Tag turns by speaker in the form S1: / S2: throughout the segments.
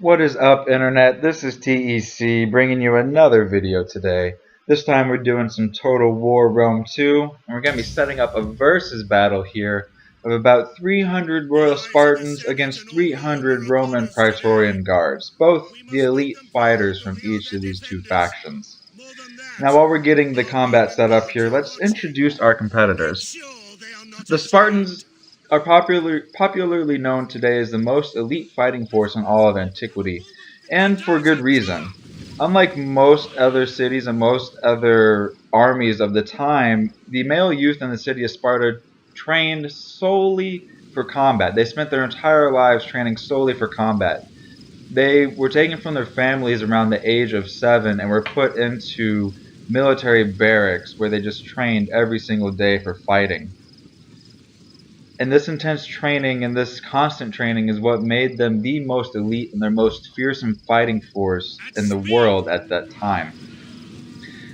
S1: What is up, Internet? This is TEC bringing you another video today. This time we're doing some Total War Rome 2, and we're going to be setting up a versus battle here of about 300 Royal Spartans against 300 Roman Praetorian Guards, both the elite fighters from each of these two factions. Now, while we're getting the combat set up here, let's introduce our competitors. The Spartans are popularly known today as the most elite fighting force in all of antiquity, and for good reason. Unlike most other cities and most other armies of the time, the male youth in the city of Sparta trained solely for combat. They spent their entire lives training solely for combat. They were taken from their families around the age of 7 and were put into military barracks where they just trained every single day for fighting. And this intense training and this constant training is what made them the most elite and their most fearsome fighting force in the world at that time.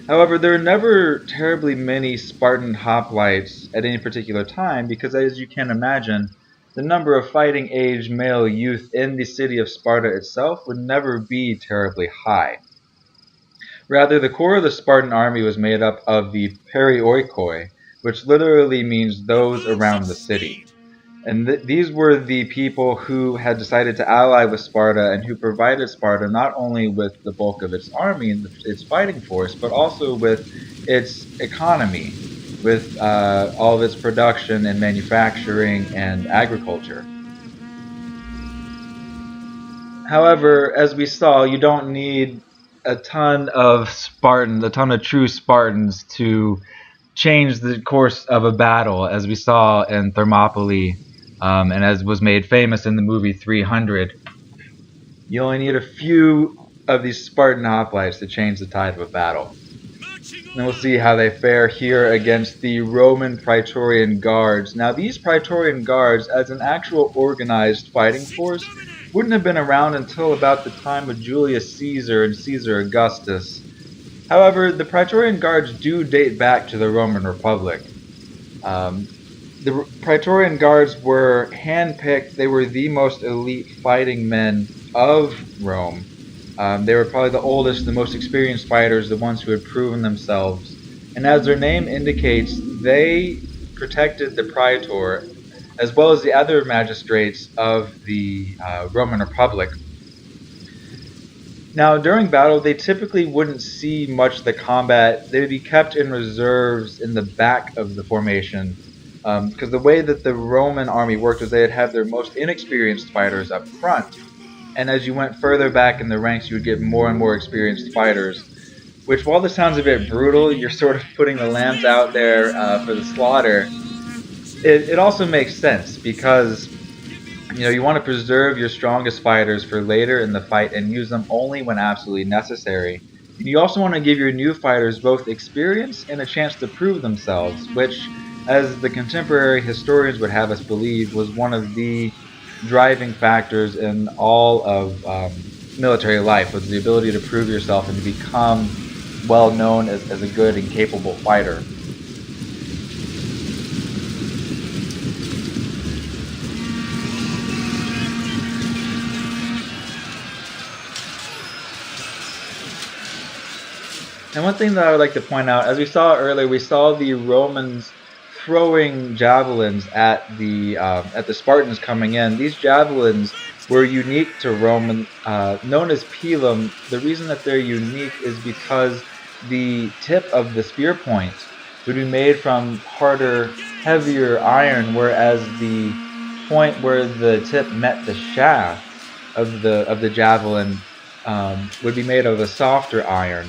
S1: However, there are never terribly many Spartan hoplites at any particular time because, as you can imagine, the number of fighting age male youth in the city of Sparta itself would never be terribly high. Rather, the core of the Spartan army was made up of the Perioikoi, which literally means those around the city. And these were the people who had decided to ally with Sparta and who provided Sparta not only with the bulk of its army and its fighting force, but also with its economy, with all of its production and manufacturing and agriculture. However, as we saw, you don't need a ton of true Spartans to change the course of a battle, as we saw in Thermopylae, and as was made famous in the movie 300. You only need a few of these Spartan hoplites to change the tide of a battle. And we'll see how they fare here against the Roman Praetorian Guards. Now, these Praetorian Guards, as an actual organized fighting force, wouldn't have been around until about the time of Julius Caesar and Caesar Augustus. However, the Praetorian Guards do date back to the Roman Republic. The Praetorian Guards were handpicked. They were the most elite fighting men of Rome. They were probably the oldest, the most experienced fighters, the ones who had proven themselves. And as their name indicates, they protected the Praetor as well as the other magistrates of the Roman Republic. Now, during battle, they typically wouldn't see much of the combat. They would be kept in reserves in the back of the formation, because the way that the Roman army worked was they'd have their most inexperienced fighters up front, and as you went further back in the ranks, you would get more and more experienced fighters, which, while this sounds a bit brutal, you're sort of putting the lambs out there for the slaughter. It also makes sense because you want to preserve your strongest fighters for later in the fight and use them only when absolutely necessary. And you also want to give your new fighters both experience and a chance to prove themselves, which, as the contemporary historians would have us believe, was one of the driving factors in all of military life, was the ability to prove yourself and to become well known as a good and capable fighter. And one thing that I would like to point out, as we saw earlier, we saw the Romans throwing javelins at the Spartans coming in. These javelins were unique to Rome, known as pilum. The reason that they're unique is because the tip of the spear point would be made from harder, heavier iron, whereas the point where the tip met the shaft of the javelin would be made of a softer iron.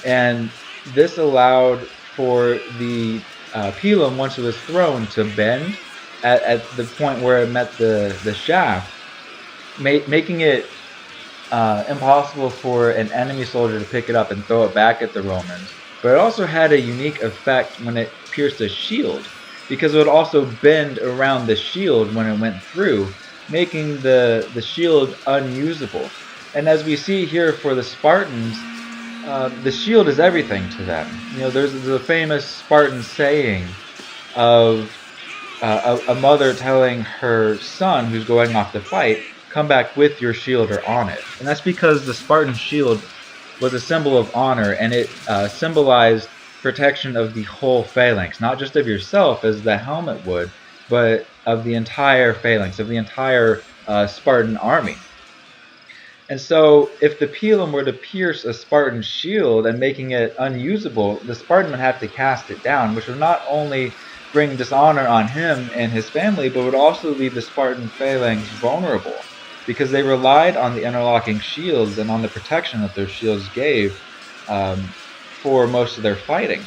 S1: And this allowed for the pilum, once it was thrown, to bend at the point where it met the shaft, making it impossible for an enemy soldier to pick it up and throw it back at the Romans. But it also had a unique effect when it pierced a shield, because it would also bend around the shield when it went through, making the shield unusable. And as we see here for the Spartans, the shield is everything to them. There's the famous Spartan saying of a mother telling her son who's going off to fight, come back with your shield or on it. And that's because the Spartan shield was a symbol of honor, and it symbolized protection of the whole phalanx, not just of yourself as the helmet would, but of the entire phalanx, of the entire Spartan army. And so if the pilum were to pierce a Spartan shield and making it unusable, the Spartan would have to cast it down, which would not only bring dishonor on him and his family, but would also leave the Spartan phalanx vulnerable, because they relied on the interlocking shields and on the protection that their shields gave for most of their fighting.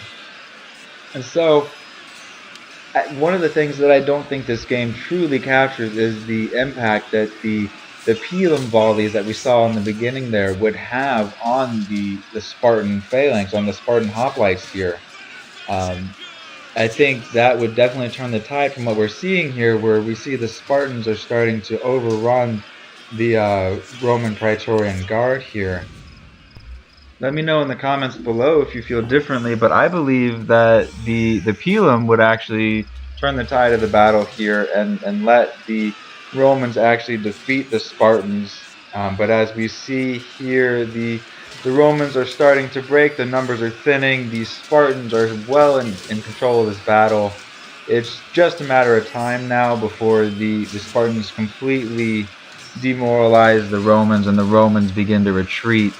S1: And so one of the things that I don't think this game truly captures is the impact that the pilum volleys that we saw in the beginning there would have on the Spartan phalanx, on the Spartan hoplites here. I think that would definitely turn the tide from what we're seeing here, where we see the Spartans are starting to overrun the Roman Praetorian Guard here. Let me know in the comments below if you feel differently, but I believe that the pilum would actually turn the tide of the battle here and let the Romans actually defeat the Spartans. But as we see here, the Romans are starting to break, the numbers are thinning, the Spartans are well in control of this battle. It's just a matter of time now before the Spartans completely demoralize the Romans and the Romans begin to retreat.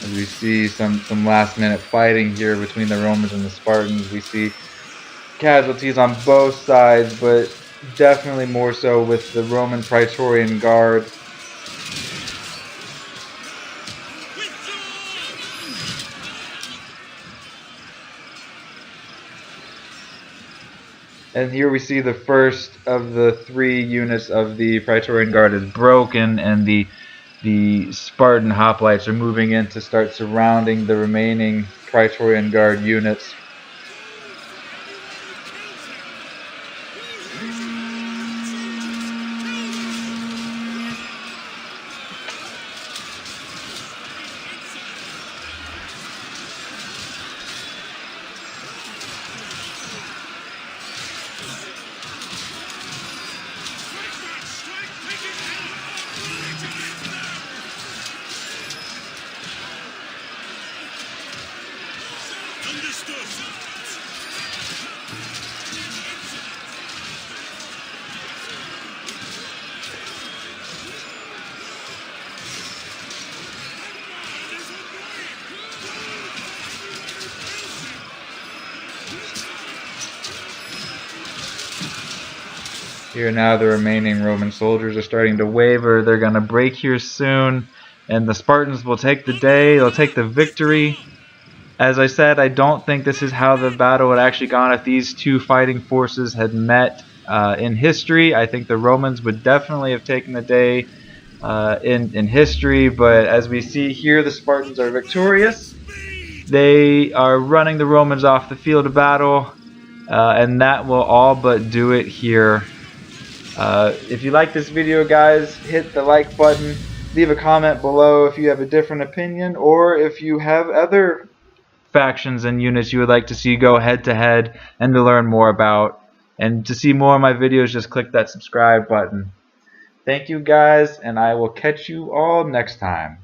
S1: As we see some last minute fighting here between the Romans and the Spartans. We see casualties on both sides, but definitely more so with the Roman Praetorian Guard. And here we see the first of the 3 units of the Praetorian Guard is broken, and the Spartan hoplites are moving in to start surrounding the remaining Praetorian Guard units. Here now the remaining Roman soldiers are starting to waver. They're going to break here soon, and the Spartans will take the day. They'll take the victory. As I said, I don't think this is how the battle had actually gone if these two fighting forces had met in history. I think the Romans would definitely have taken the day in history, but as we see here, the Spartans are victorious. They are running the Romans off the field of battle, and that will all but do it here. If you like this video, guys, hit the like button. Leave a comment below if you have a different opinion, or if you have other factions and units you would like to see go head to head and to learn more about. And to see more of my videos, just click that subscribe button. Thank you, guys, and I will catch you all next time.